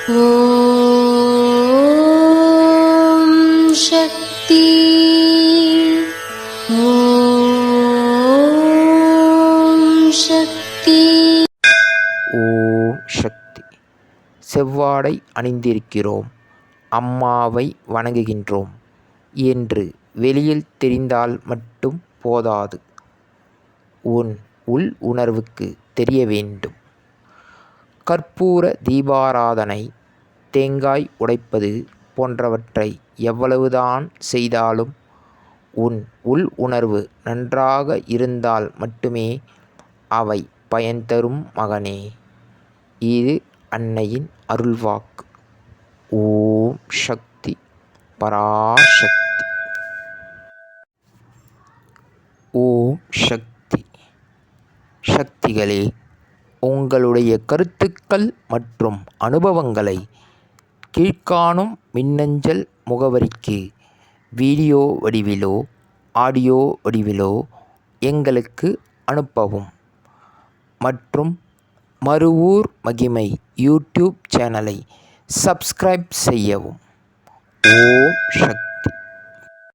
ஓம் சக்தி. ஓம் சக்தி. ஓம் சக்தி. செவ்வாடை அணிந்திருக்கிறோம், அம்மாவை வணங்குகின்றோம் என்று வெளியில் தெரிந்தால் மட்டும் போதாது, உன் உள் உணர்வுக்கு தெரிய வேண்டும். கற்பூர தீபாராதனை, தேங்காய் உடைப்பது போன்றவற்றை எவ்வளவுதான் செய்தாலும் உன் உள் உணர்வு நன்றாக இருந்தால் மட்டுமே அவை பயன் தரும் மகனே. இது அன்னையின் அருள்வாக்கு. ஓம் சக்தி, பராசக்தி. ஓம் சக்தி. சக்திகளே, உங்களுடைய கருத்துக்கள் மற்றும் அனுபவங்களை கீழ்க்காணும் மின்னஞ்சல் முகவரிக்கு வீடியோ வடிவிலோ ஆடியோ வடிவிலோ எங்களுக்கு அனுப்பவும். மற்றும் மறுவூர் மகிமை யூடியூப் சேனலை சப்ஸ்கிரைப் செய்யவும். ஓம் சக்தி.